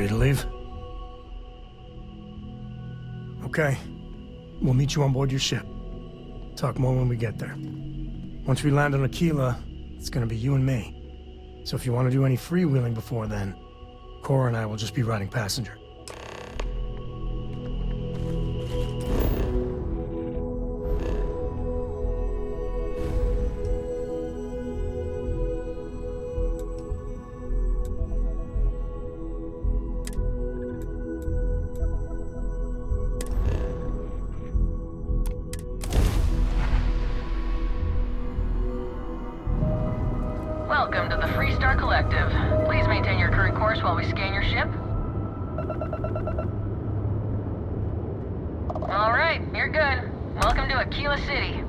Ready to leave? Okay. We'll meet you on board your ship. Talk more when we get there. Once we land on Akila, it's gonna be you and me. So if you want to do any freewheeling before then, Cora and I will just be riding passenger. Welcome to the Freestar Collective. Please maintain your current course while we scan your ship. All right, you're good. Welcome to Akila City.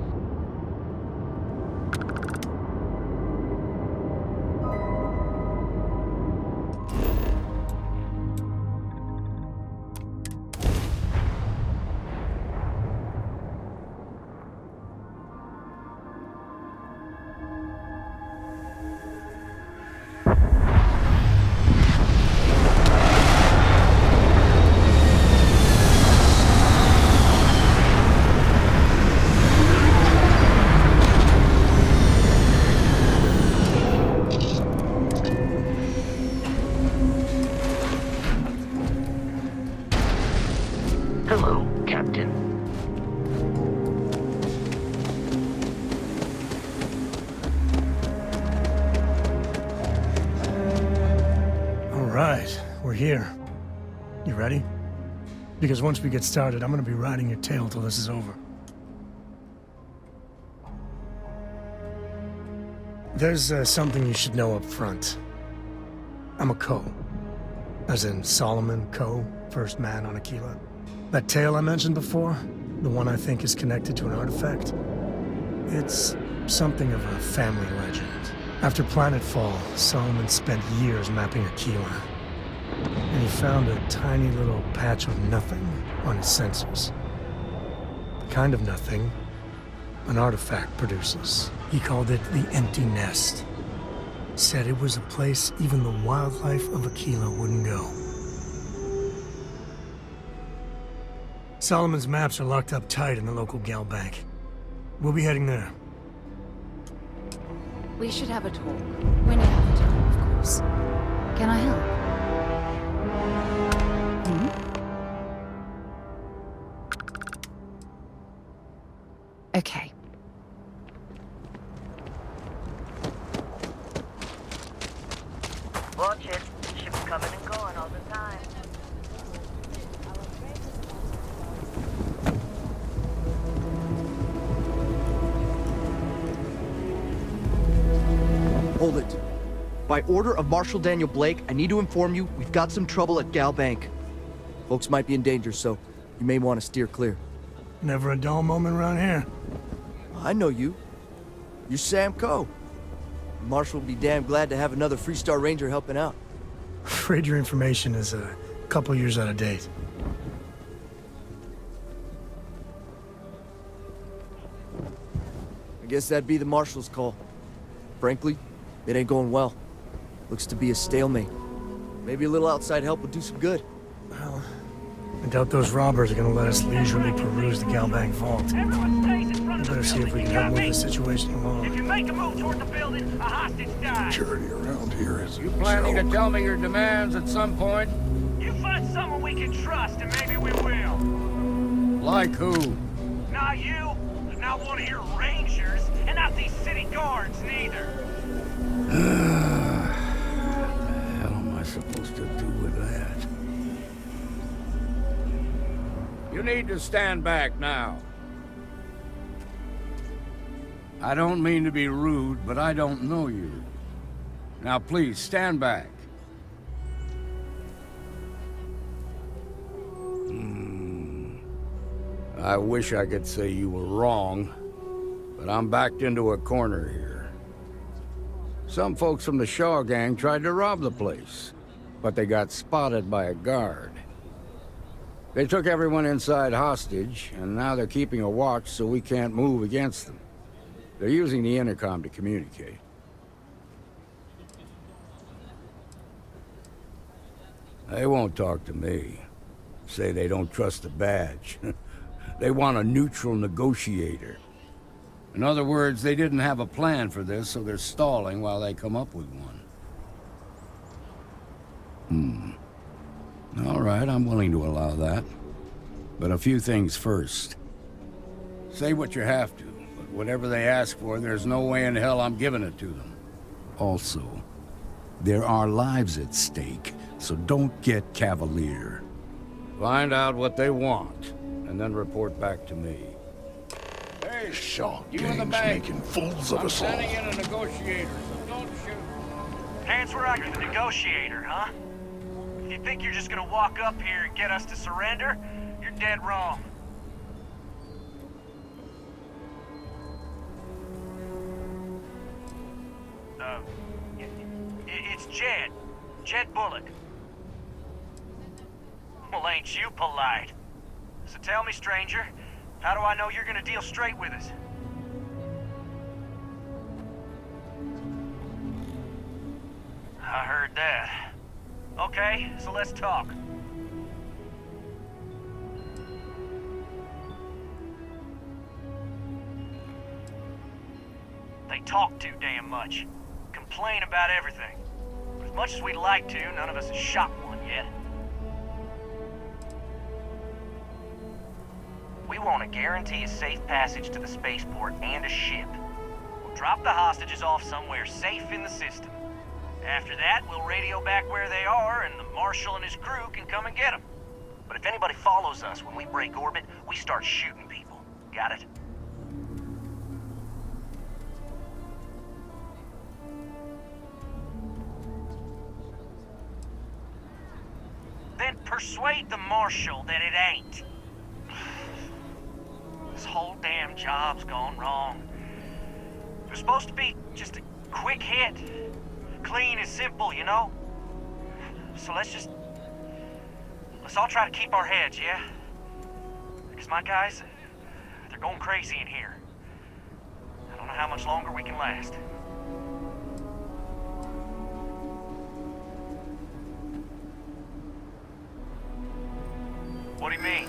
Hello, Captain. All right, we're here. You ready? Because once we get started, I'm gonna be riding your tail till this is over. There's something you should know up front. I'm a Co. As in Solomon Co., first man on Akila. That tale I mentioned before, the one I think is connected to an artifact, it's something of a family legend. After planetfall, Solomon spent years mapping Akila, and he found a tiny little patch of nothing on his sensors. The kind of nothing an artifact produces. He called it the Empty Nest. Said it was a place even the wildlife of Akila wouldn't go. Solomon's maps are locked up tight in the local gal bank. We'll be heading there. We should have a talk. When you have the time, of course. Can I help? Okay. Watch it. Ships coming and going all the time. Hold it. By order of Marshal Daniel Blake, I need to inform you we've got some trouble at Gal Bank. Folks might be in danger, so you may want to steer clear. Never a dull moment around here. I know you. You're Sam Coe. Marshal will be damn glad to have another Freestar Ranger helping out. Afraid your information is a couple years out of date. I guess that'd be the Marshal's call. Frankly, it ain't going well. Looks to be a stalemate. Maybe a little outside help would do some good. Well, I doubt those robbers are gonna let us leisurely peruse the Galbank vault. We better see if we can help move the situation along. If you make a move toward the building, a hostage dies. Security around here is You planning to tell me your demands at some point? You find someone we can trust, and maybe we will. Like who? Not you, not one of your rangers, and not these city guards, neither. What the hell am I supposed to do with that? You need to stand back now. I don't mean to be rude, but I don't know you. Now please, stand back. I wish I could say you were wrong, but I'm backed into a corner here. Some folks from the Shaw gang tried to rob the place, but they got spotted by a guard. They took everyone inside hostage, and now they're keeping a watch so we can't move against them. They're using the intercom to communicate. They won't talk to me. Say they don't trust the badge. They want a neutral negotiator. In other words, they didn't have a plan for this, so they're stalling while they come up with one. All right, I'm willing to allow that. But a few things first. Say what you have to, but whatever they ask for, there's no way in hell I'm giving it to them. Also, there are lives at stake, so don't get cavalier. Find out what they want, and then report back to me. Hey, Shaw you in the gang's bank. making fools of I'm us all. sending in a negotiator, so don't shoot. Hands where I can. The negotiator, huh? If you think you're just gonna walk up here and get us to surrender, you're dead wrong. It's Jed. Jed Bullock. Well, ain't you polite? So tell me, stranger, how do I know you're gonna deal straight with us? I heard that. Okay, so let's talk. They talk too damn much. Complain about everything. But as much as we'd like to, none of us has shot one yet. We want to guarantee a safe passage to the spaceport and a ship. We'll drop the hostages off somewhere safe in the system. After that, we'll radio back where they are, and the Marshal and his crew can come and get them. But if anybody follows us when we break orbit, we start shooting people. Got it? Then persuade the Marshal that it ain't. This whole damn job's gone wrong. It was supposed to be just a quick hit. Clean and simple, you know? So let's all try to keep our heads, yeah? Because my guys, they're going crazy in here. I don't know how much longer we can last. What do you mean?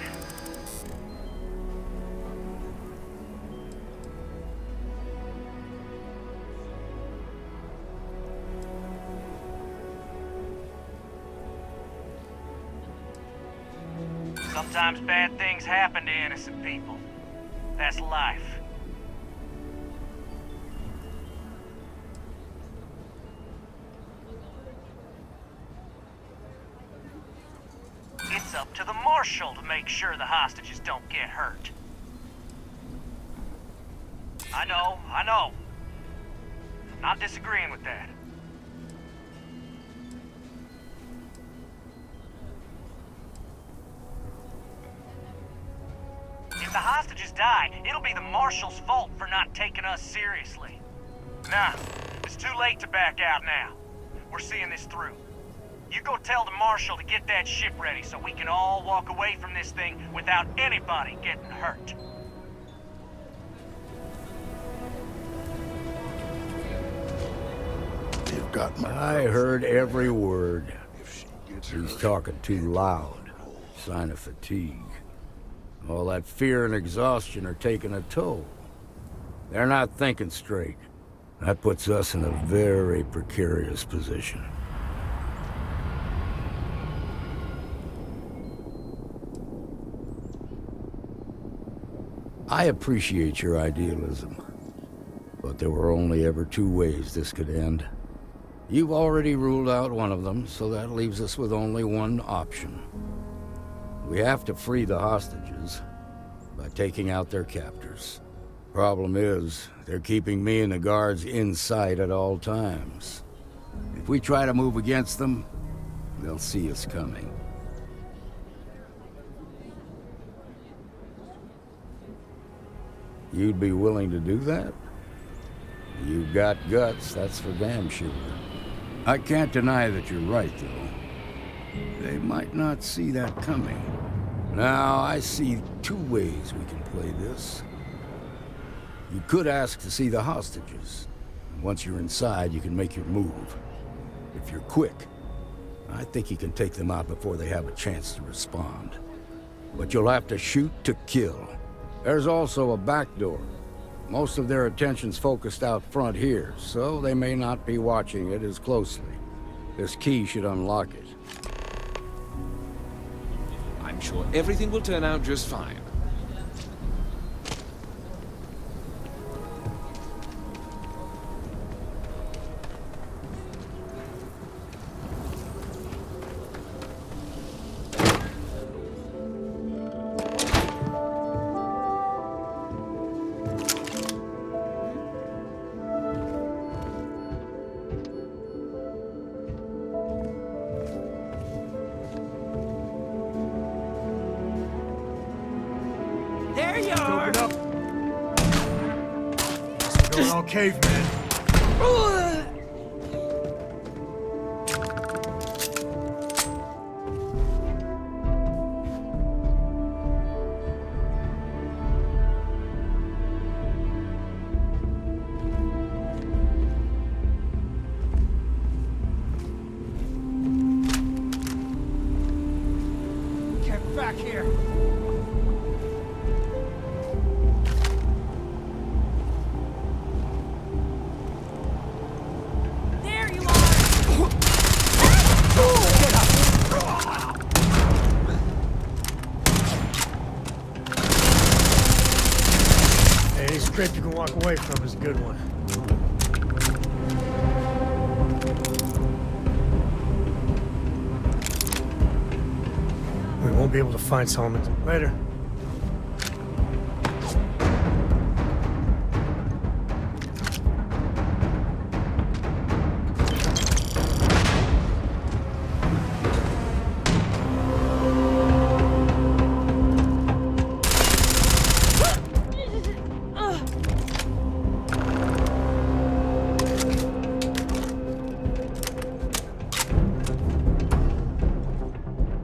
Sometimes bad things happen to innocent people. That's life. It's up to the Marshal to make sure the hostages don't get hurt. I know. Not disagreeing with that. If the hostages die, it'll be the Marshal's fault for not taking us seriously. Nah, it's too late to back out now. We're seeing this through. You go tell the Marshal to get that ship ready so we can all walk away from this thing without anybody getting hurt. They've got my... I heard every word. If she gets He's hurt, talking too loud. Sign of fatigue. All that fear and exhaustion are taking a toll. They're not thinking straight. That puts us in a very precarious position. I appreciate your idealism, but there were only ever two ways this could end. You've already ruled out one of them, so that leaves us with only one option. We have to free the hostages by taking out their captors. Problem is, they're keeping me and the guards in sight at all times. If we try to move against them, they'll see us coming. You'd be willing to do that? You've got guts, that's for damn sure. I can't deny that you're right, though. They might not see that coming. Now, I see two ways we can play this. You could ask to see the hostages. Once you're inside, you can make your move. If you're quick, I think you can take them out before they have a chance to respond. But you'll have to shoot to kill. There's also a back door. Most of their attention's focused out front here, so they may not be watching it as closely. This key should unlock it. I'm sure everything will turn out just fine. Open up. We're going all caveman. Get back here. Any script you can walk away from is a good one. We won't be able to find Solomon later.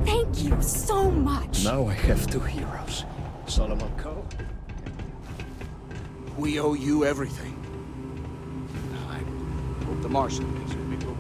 Thank you so much. Now I have two heroes. Solomon Coe. We owe you everything. I hope the Martian is a big reward.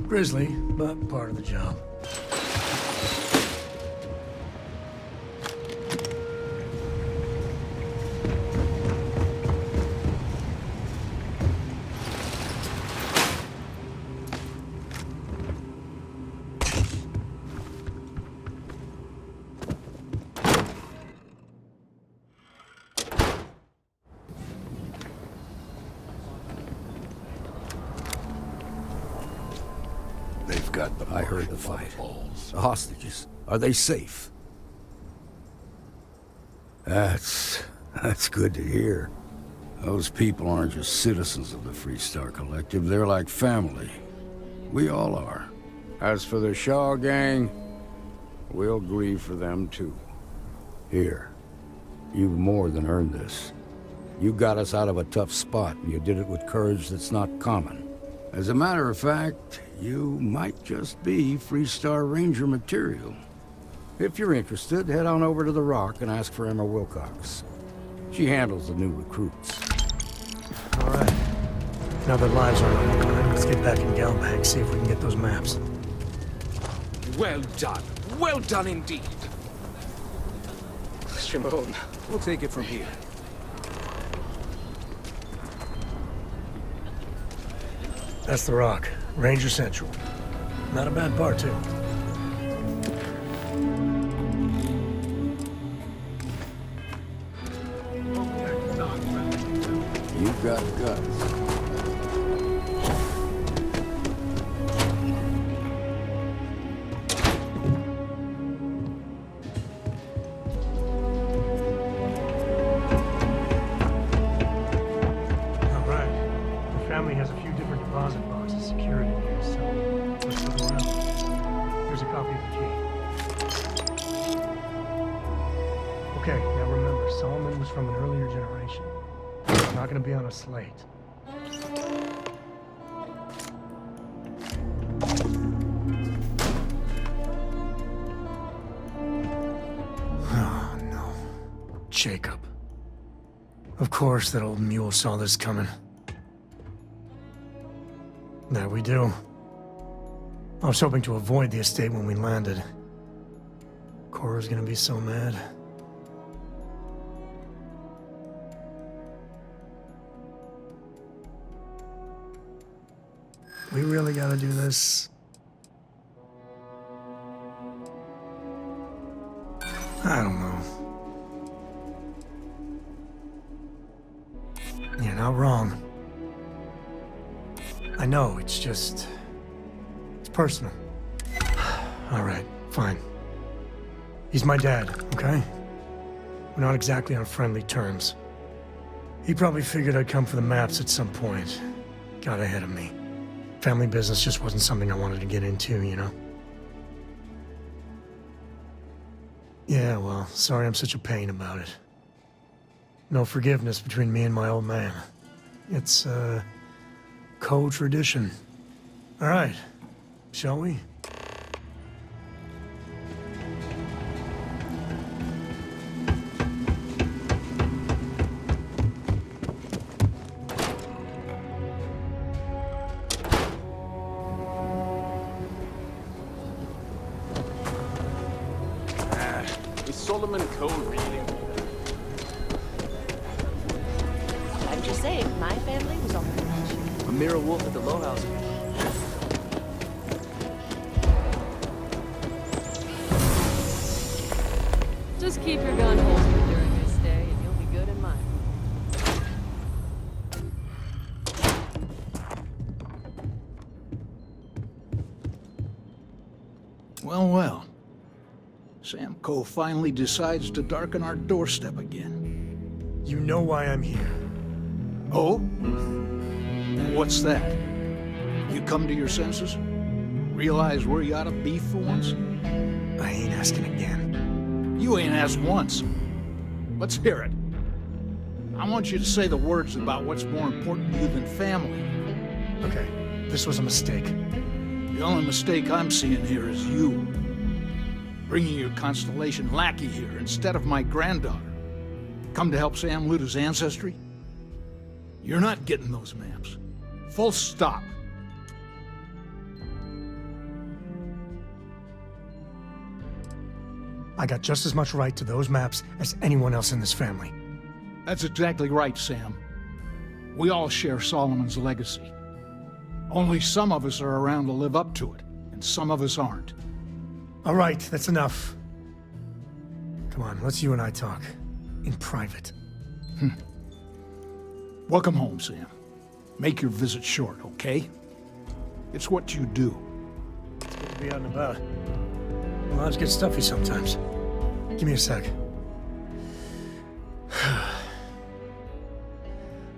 Grisly, but part of the job. They've got the I heard the fight. The hostages, are they safe? That's good to hear. Those people aren't just citizens of the Freestar Collective, they're like family. We all are. As for the Shaw gang, we'll grieve for them too. Here, you've more than earned this. You got us out of a tough spot, and you did it with courage that's not common. As a matter of fact, you might just be Freestar Ranger material. If you're interested, head on over to the Rock and ask for Emma Wilcox. She handles the new recruits. All right. Now that lives are on the line, let's get back in Galbank, see if we can get those maps. Well done. Well done indeed. Shimon, we'll take it from here. That's the Rock. Ranger Central. Not a bad bar, too. You've got guts. Family has a few different deposit boxes secured in here, so let's look around. Here's a copy of the key. Okay, now remember, Solomon was from an earlier generation. It's not going to be on a slate. Oh, no. Jacob. Of course that old mule saw this coming. There we do. I was hoping to avoid the estate when we landed. Cora's gonna be so mad. We really gotta do this. I don't know. You're not wrong. I know, it's just... it's personal. Alright, fine. He's my dad, okay? We're not exactly on friendly terms. He probably figured I'd come for the maps at some point. Got ahead of me. Family business just wasn't something I wanted to get into, you know? Yeah, well, sorry I'm such a pain about it. No forgiveness between me and my old man. It's, co-tradition. All right, shall we? Is Solomon Code reading? Hadn't you say my family was on the beach? A mirror wolf at the low house. Just keep your gun holstered during your stay, and you'll be good in mine. Well, well. Sam Coe finally decides to darken our doorstep again. You know why I'm here. Oh? What's that? You come to your senses? Realize where you ought to be for once? I ain't asking again. You ain't asked once. Let's hear it. I want you to say the words about what's more important to you than family. Okay, this was a mistake. The only mistake I'm seeing here is you. Bringing your Constellation lackey here instead of my granddaughter. Come to help Sam loot his ancestry? You're not getting those maps. Full stop. I got just as much right to those maps as anyone else in this family. That's exactly right, Sam. We all share Solomon's legacy. Only some of us are around to live up to it, and some of us aren't. All right, that's enough. Come on, let's you and I talk. In private. Welcome home, Sam. Make your visit short, okay? It's what you do. It's good to be out and about. Lives get stuffy sometimes. Give me a sec.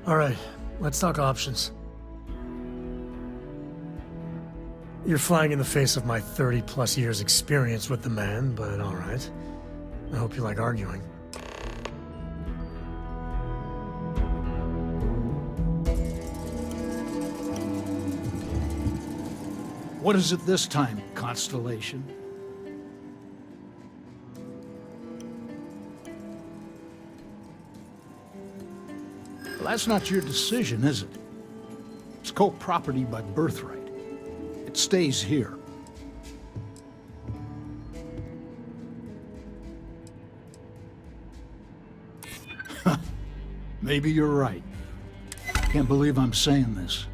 All right, let's talk options. You're flying in the face of my 30-plus years experience with the man, but all right. I hope you like arguing. What is it this time, Constellation? Well, that's not your decision, is it? It's co-property by birthright. It stays here. Maybe you're right. Can't believe I'm saying this.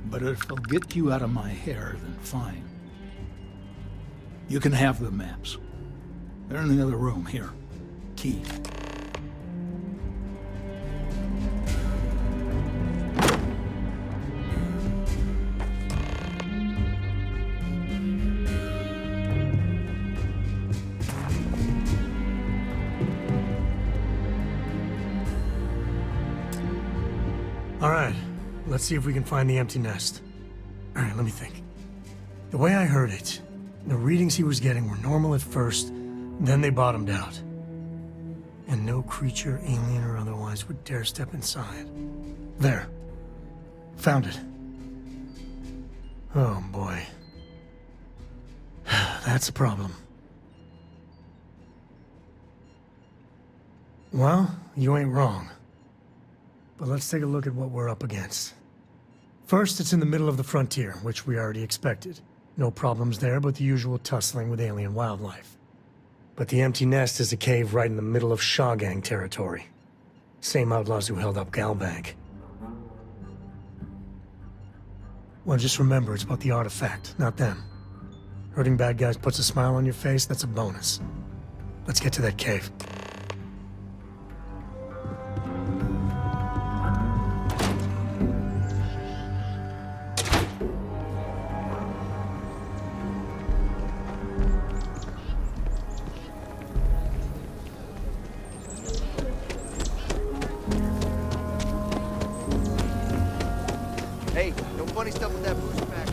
But if it'll get you out of my hair, then fine. You can have the maps. They're in the other room, here. Key. All right, let's see if we can find the empty nest. All right, let me think. The way I heard it, the readings he was getting were normal at first, then they bottomed out. And no creature, alien or otherwise, would dare step inside. There. Found it. Oh, boy. That's a problem. Well, you ain't wrong. But let's take a look at what we're up against. First, it's in the middle of the frontier, which we already expected. No problems there, but the usual tussling with alien wildlife. But the empty nest is a cave right in the middle of Shawgang territory. Same outlaws who held up Galbank. Well, just remember, it's about the artifact, not them. Hurting bad guys puts a smile on your face, that's a bonus. Let's get to that cave. Hey, no funny stuff with that booster pack.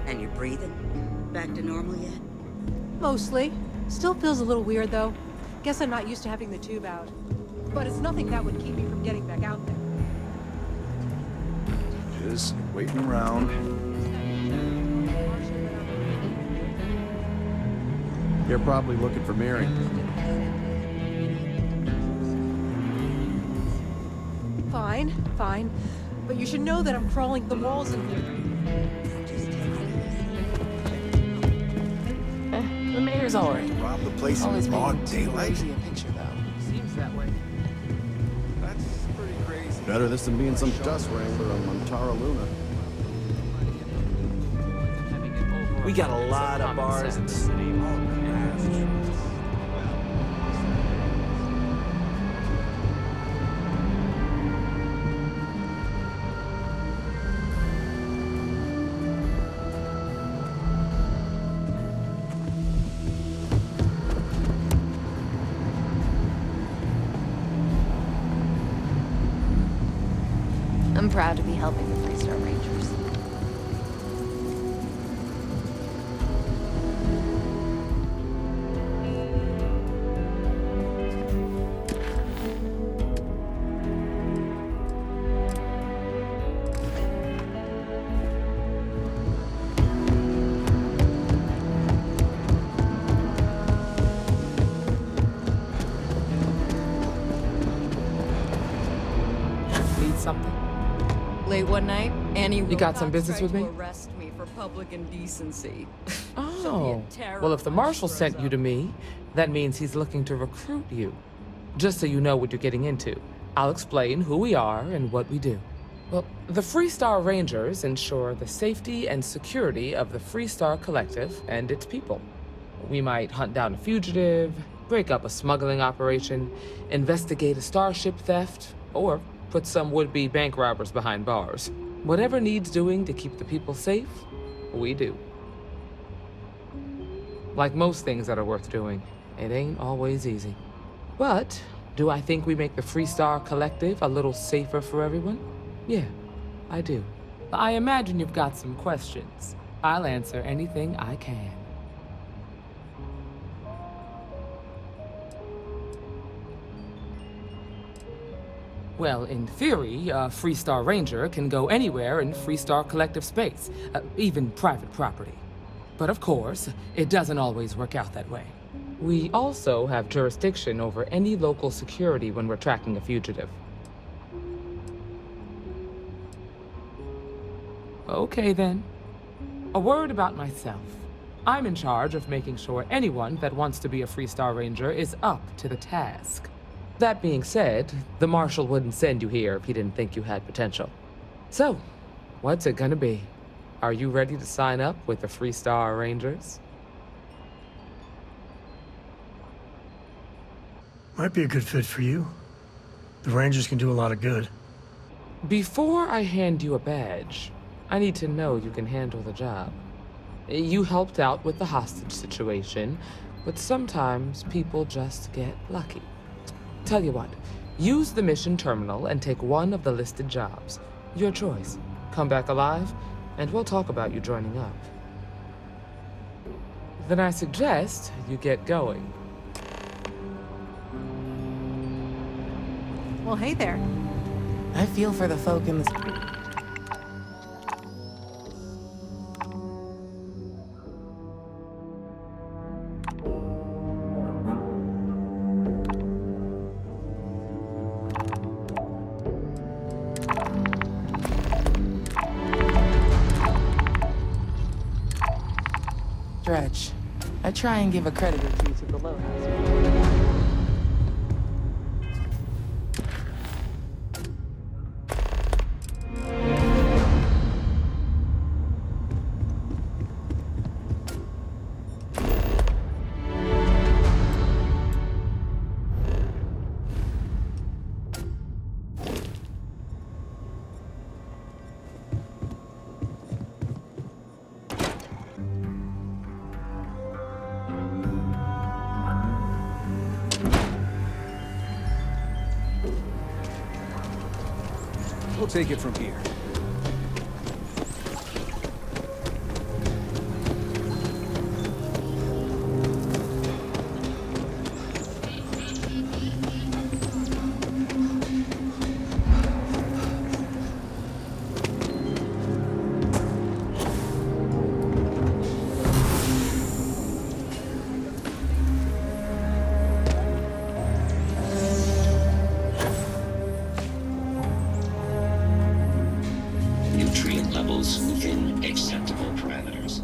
And you're breathing? Back to normal yet? Mostly. Still feels a little weird, though. Guess I'm not used to having the tube out. But it's nothing that would keep me from getting back out there. Just waiting around. You're probably looking for Mary. Fine, fine. But you should know that I'm crawling the walls in here. The mayor's alright. Rob the place in broad daylight. A picture, though. Seems that way. That's pretty crazy. Better this than being some dust wrangler on Montara Luna. We got a lot of bars in the city. I'm proud to be helping the Freestar Rangers. Need something? Late one night, Annie You got some business with me? arrest me for public indecency. Oh, well, if the marshal sent you to me, that means he's looking to recruit you. Just so you know what you're getting into, I'll explain who we are and what we do. Well, the Freestar Rangers ensure the safety and security of the Freestar Collective and its people. We might hunt down a fugitive, break up a smuggling operation, investigate a starship theft, or put some would-be bank robbers behind bars. Whatever needs doing to keep the people safe, we do. Like most things that are worth doing, it ain't always easy. But do I think we make the Freestar Collective a little safer for everyone? Yeah, I do. I imagine you've got some questions. I'll answer anything I can. Well, in theory, a Freestar Ranger can go anywhere in Freestar Collective space, even private property. But of course, it doesn't always work out that way. We also have jurisdiction over any local security when we're tracking a fugitive. Okay then. A word about myself. I'm in charge of making sure anyone that wants to be a Freestar Ranger is up to the task. That being said, the Marshal wouldn't send you here if he didn't think you had potential. So, what's it gonna be? Are you ready to sign up with the Freestar Rangers? Might be a good fit for you. The Rangers can do a lot of good. Before I hand you a badge, I need to know you can handle the job. You helped out with the hostage situation, but sometimes people just get lucky. Tell you what, use the mission terminal and take one of the listed jobs. Your choice. Come back alive, and we'll talk about you joining up. Then I suggest you get going. Well, hey there. I feel for the folk in the... Dredge. I try and give a credit or two to the Lowhouse. We'll take it from here. Within acceptable parameters.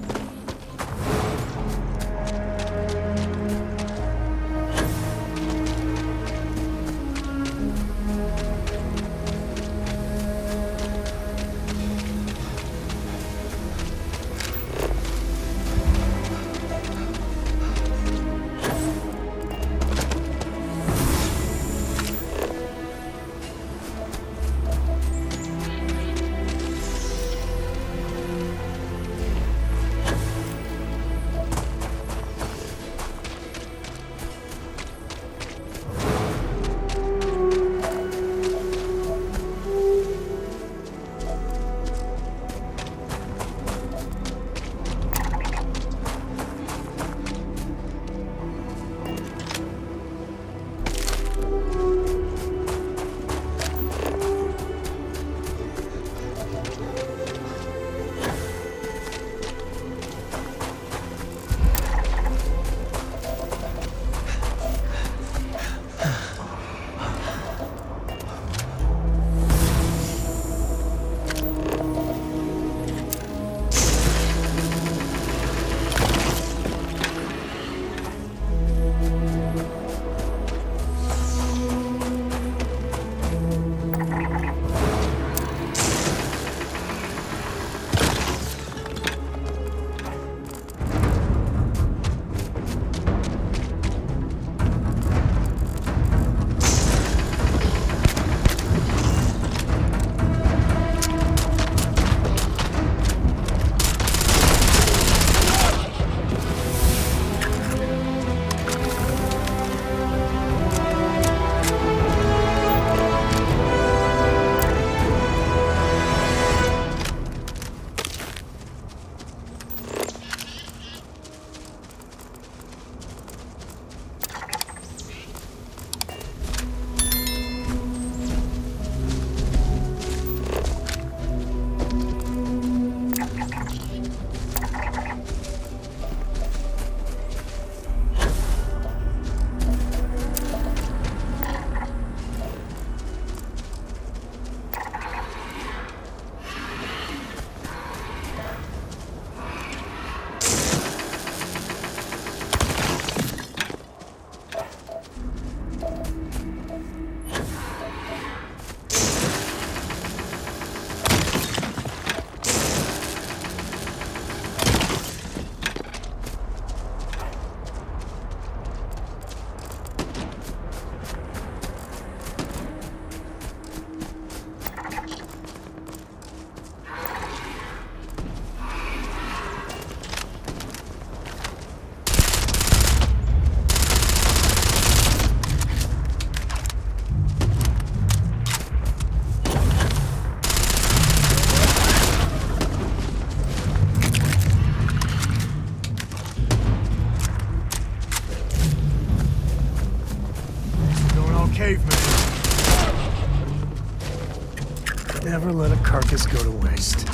Never let a carcass go to waste.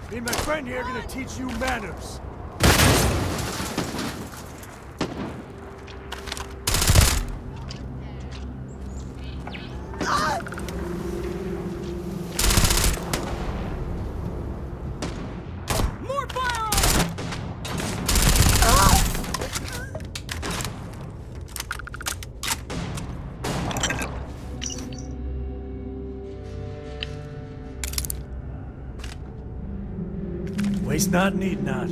Me and my friend here are gonna teach you manners. least not need not.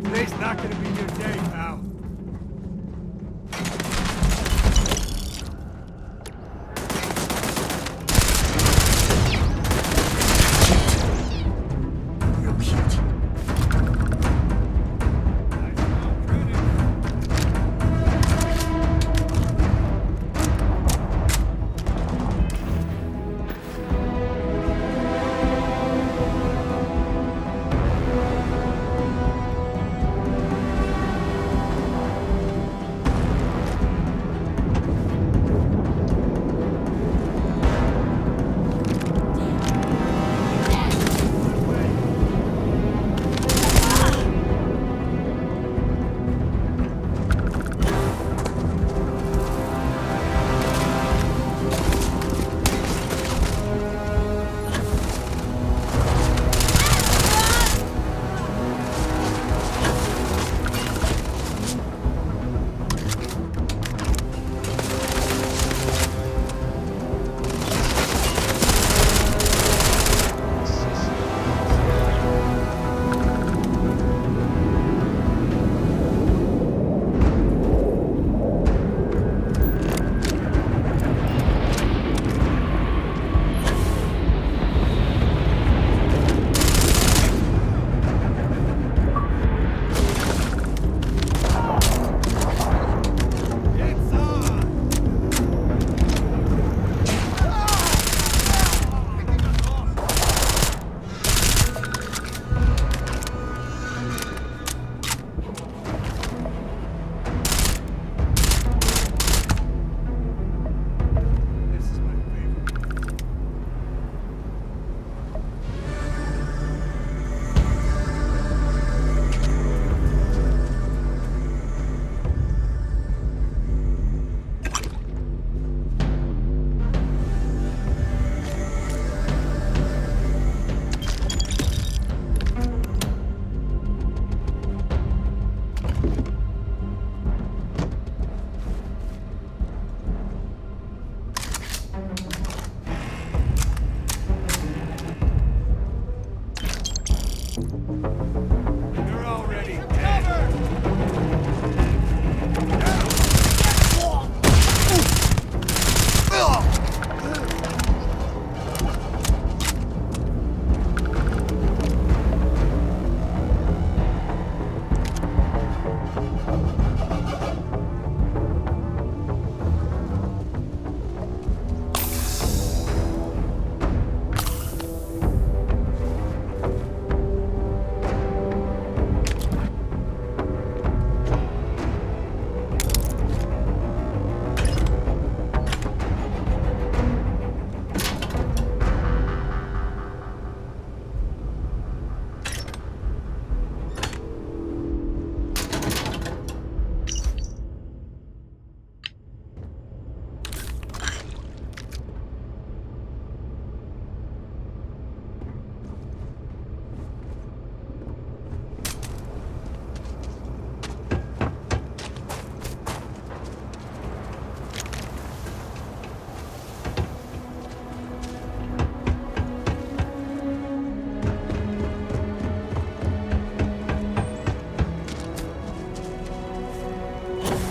Today's not gonna be your day, pal. Real cute.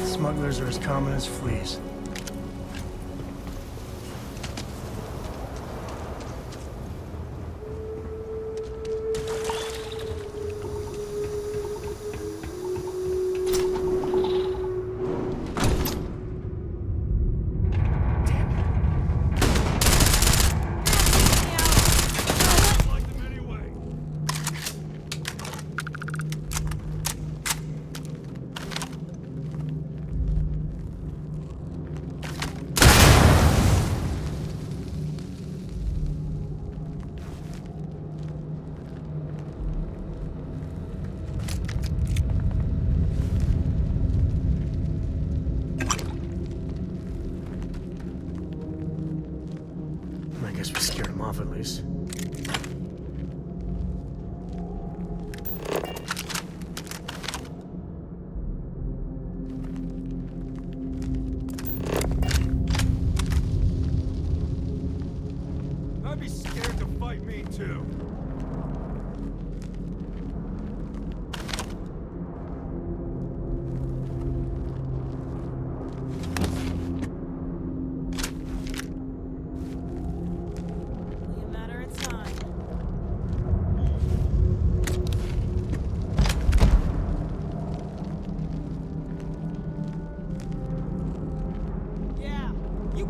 Smugglers are as common as fleas. I guess we scared him off at least. I'd be scared to fight me too.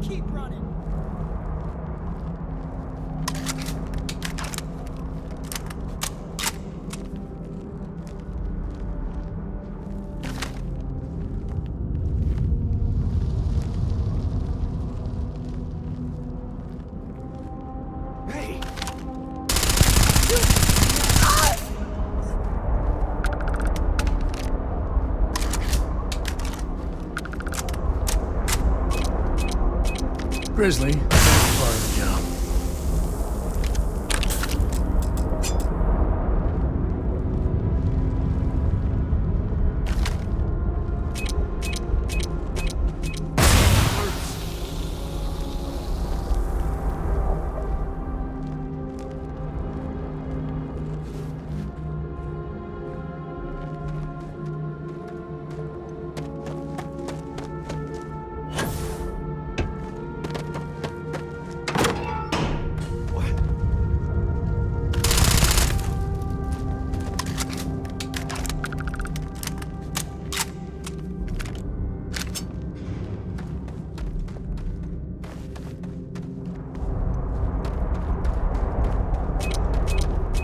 keep running. Grizzly, that's part of the job.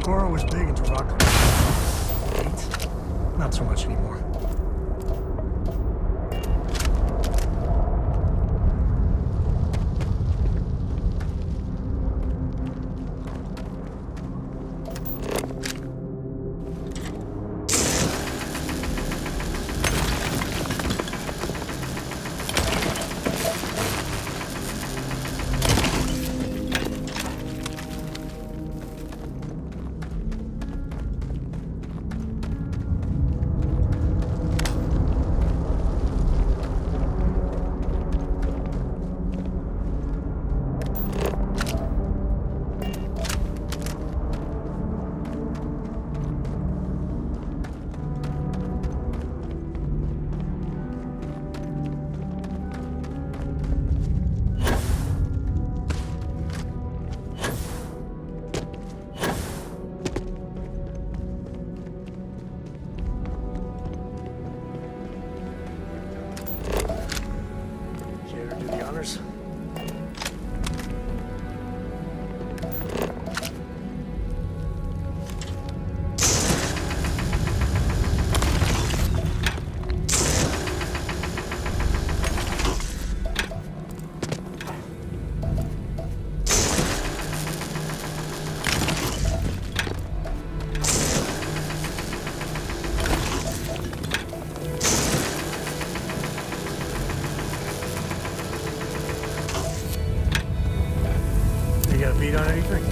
Cora was big into rock climbing. Not so much anymore. Beat on anything?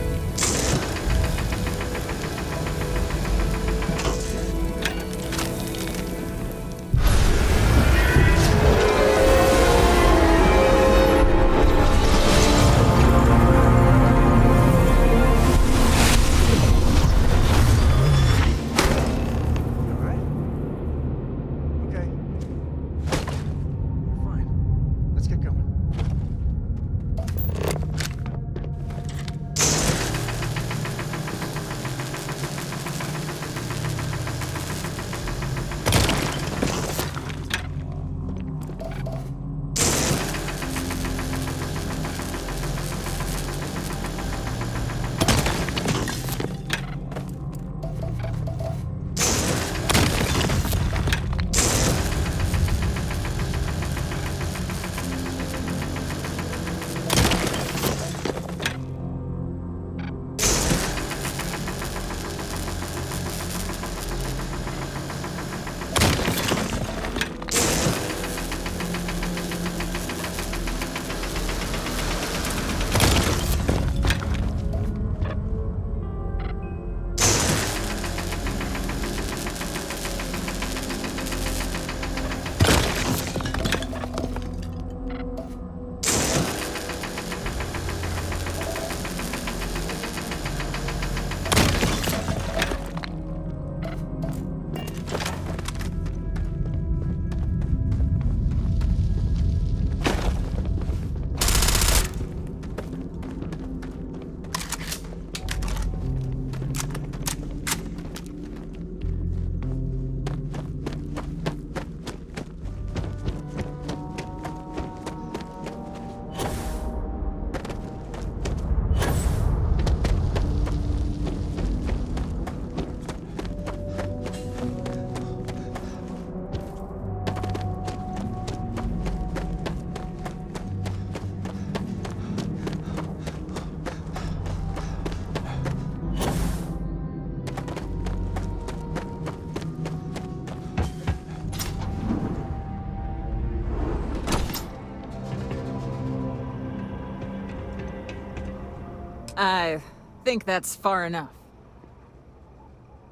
I think that's far enough.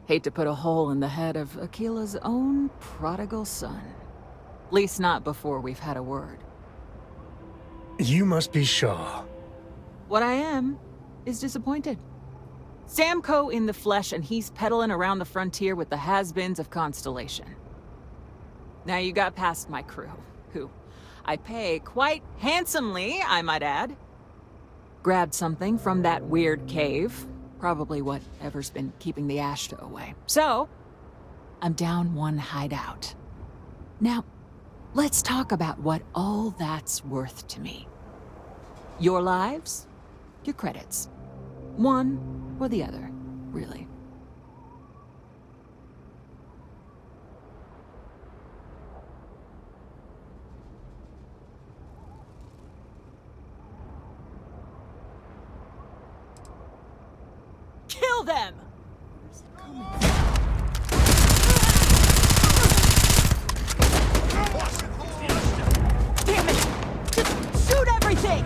Hate to put a hole in the head of Akila's own prodigal son. At least not before we've had a word. You must be Shaw. What I am is disappointed. Samco in the flesh, and he's peddling around the frontier with the has-beens of Constellation. Now you got past my crew, who I pay quite handsomely, I might add. Grabbed something from that weird cave. Probably whatever's been keeping the Ashta away. So, I'm down one hideout. Now, let's talk about what all that's worth to me. Your lives, your credits. One or the other, really. Kill them! Damn it! Just shoot everything!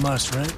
Must, right?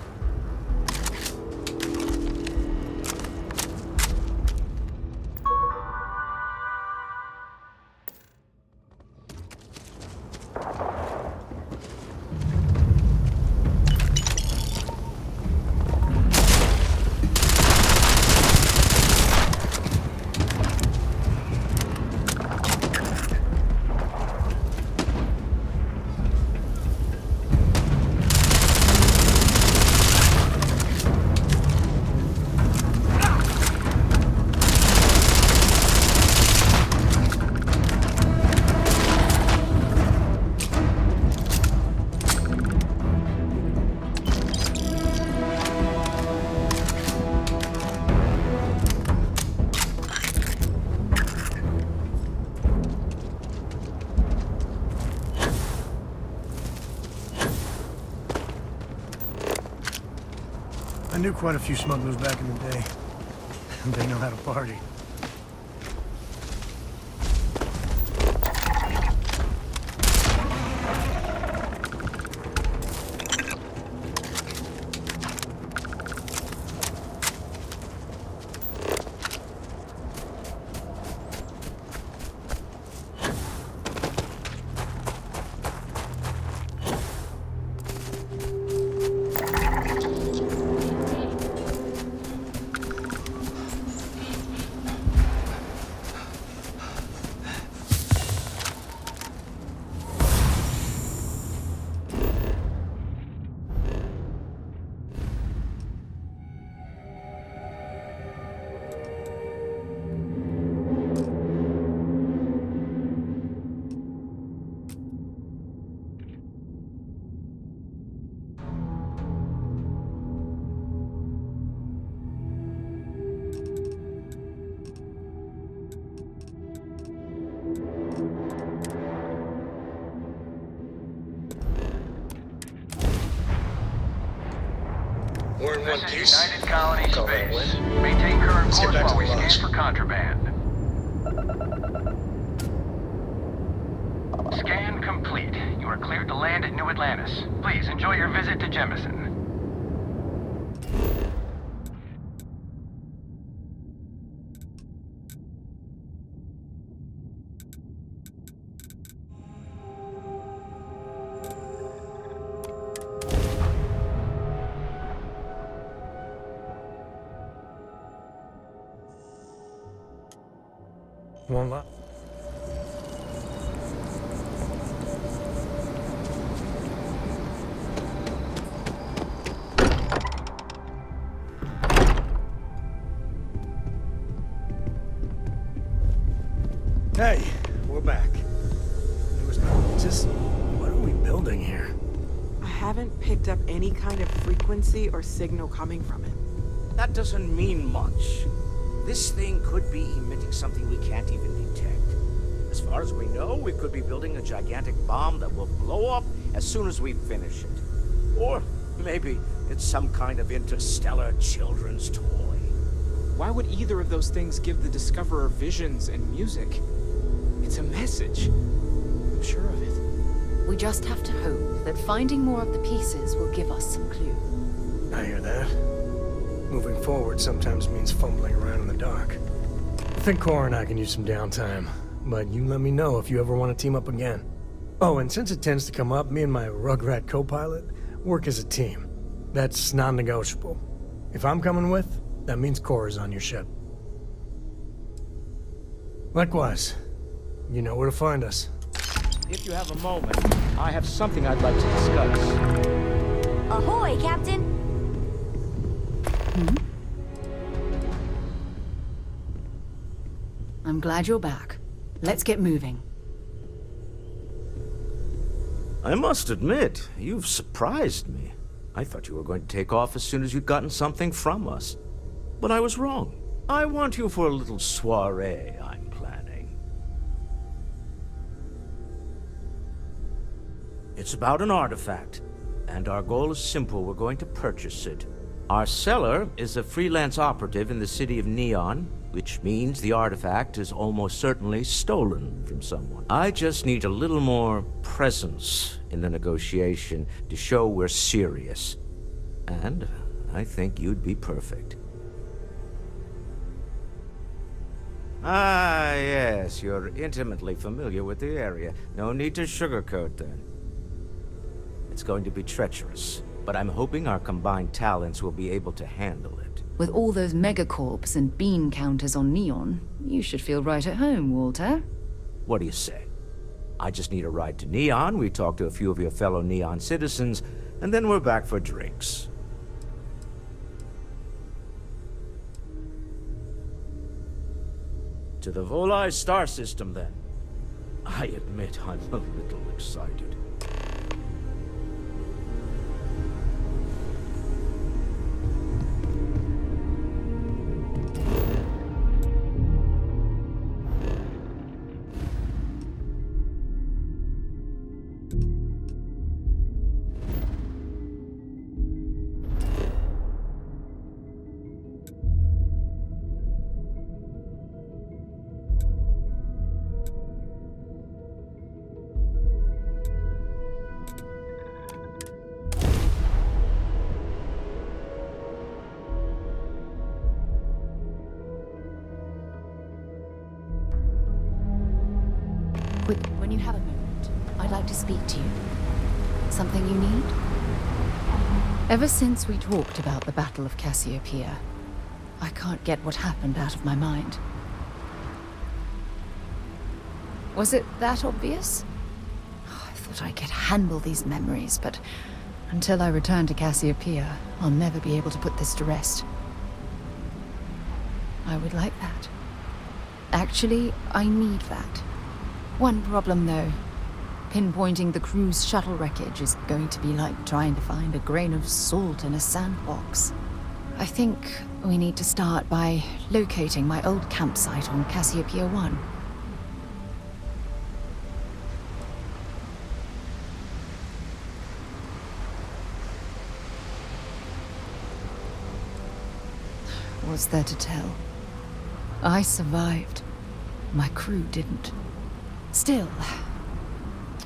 I knew quite a few smugglers back in the day. They know how to party. We're in one piece. This is United Colony Space. Maintain current course while we scan for contraband. Scan complete. You are cleared to land at New Atlantis. Please enjoy your visit to Jemison. Won't lie. Hey, we're back. There was just what are we building here? I haven't picked up any kind of frequency or signal coming from it. that doesn't mean much. This thing could be emitting something we can't even detect. As far as we know, we could be building a gigantic bomb that will blow up as soon as we finish it. Or maybe it's some kind of interstellar children's toy. Why would either of those things give the Discoverer visions and music? It's a message. I'm sure of it. We just have to hope that finding more of the pieces will give us some clue. I hear that. Moving forward sometimes means fumbling around in the dark. I think Cora and I can use some downtime, but you let me know if you ever want to team up again. Oh, and since it tends to come up, me and my Rugrat co-pilot work as a team. That's non-negotiable. If I'm coming with, that means Cora's on your ship. Likewise, you know where to find us. If you have a moment, I have something I'd like to discuss. Ahoy, Captain! I'm glad you're back. Let's get moving. I must admit, you've surprised me. I thought you were going to take off as soon as you'd gotten something from us. But I was wrong. I want you for a little soiree I'm planning. It's about an artifact, and our goal is simple. We're going to purchase it. Our seller is a freelance operative in the city of Neon, which means the artifact is almost certainly stolen from someone. I just need a little more presence in the negotiation to show we're serious. And I think you'd be perfect. Ah, yes, you're intimately familiar with the area. No need to sugarcoat then. It's going to be treacherous, but I'm hoping our combined talents will be able to handle it. With all those megacorps and bean counters on Neon, you should feel right at home, Walter. What do you say? I just need a ride to Neon, we talk to a few of your fellow Neon citizens, and then we're back for drinks. To the Volai star system, then. I admit I'm a little excited. When you have a moment, I'd like to speak to you. Something you need? Ever since we talked about the Battle of Cassiopeia, I can't get what happened out of my mind. Was it that obvious? I thought I could handle these memories, but until I return to Cassiopeia, I'll never be able to put this to rest. I would like that. Actually, I need that. One problem, though. Pinpointing the crew's shuttle wreckage is going to be like trying to find a grain of salt in a sandbox. I think we need to start by locating my old campsite on Cassiopeia 1. What's there to tell? I survived. My crew didn't. Still,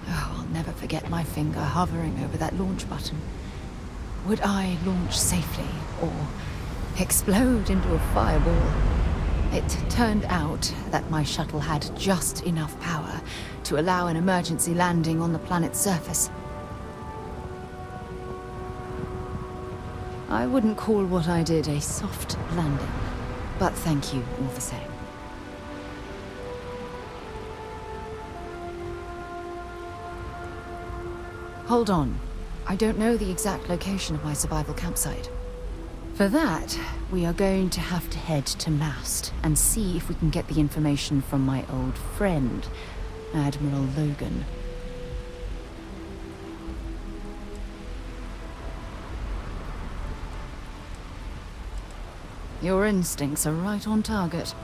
I'll never forget my finger hovering over that launch button. Would I launch safely, or explode into a fireball? It turned out that my shuttle had just enough power to allow an emergency landing on the planet's surface. I wouldn't call what I did a soft landing, but thank you all the same. Hold on. I don't know the exact location of my survival campsite. For that, we are going to have to head to Mast and see if we can get the information from my old friend, Admiral Logan. Your instincts are right on target.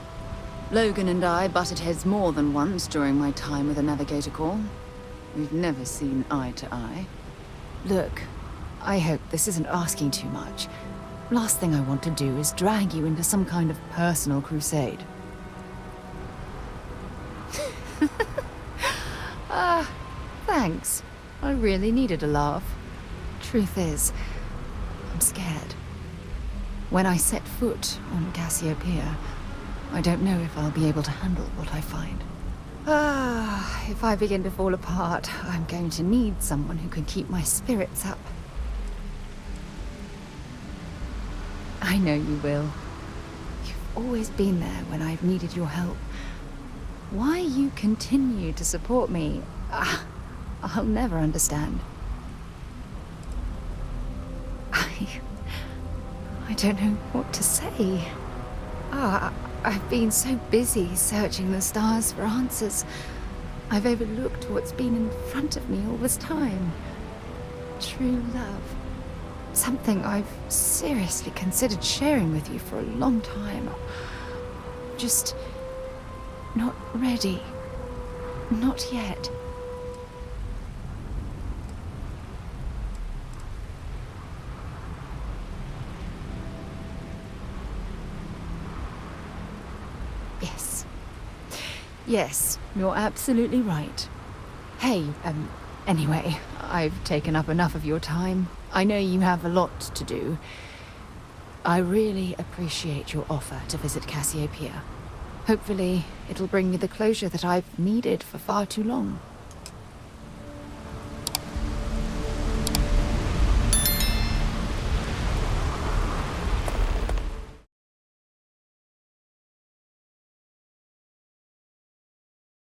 Logan and I butted heads more than once during my time with the Navigator Corps. We've never seen eye to eye. Look, I hope this isn't asking too much. Last thing I want to do is drag you into some kind of personal crusade. Thanks. I really needed a laugh. Truth is, I'm scared. When I set foot on Cassiopeia, I don't know if I'll be able to handle what I find. If I begin to fall apart, I'm going to need someone who can keep my spirits up. I know you will. You've always been there when I've needed your help. Why you continue to support me, I'll never understand. I don't know what to say. I've been so busy searching the stars for answers. I've overlooked what's been in front of me all this time. True love. Something I've seriously considered sharing with you for a long time. Just not ready. Not yet. Yes, you're absolutely right. Hey, anyway, I've taken up enough of your time. I know you have a lot to do. I really appreciate your offer to visit Cassiopeia. Hopefully, it'll bring me the closure that I've needed for far too long.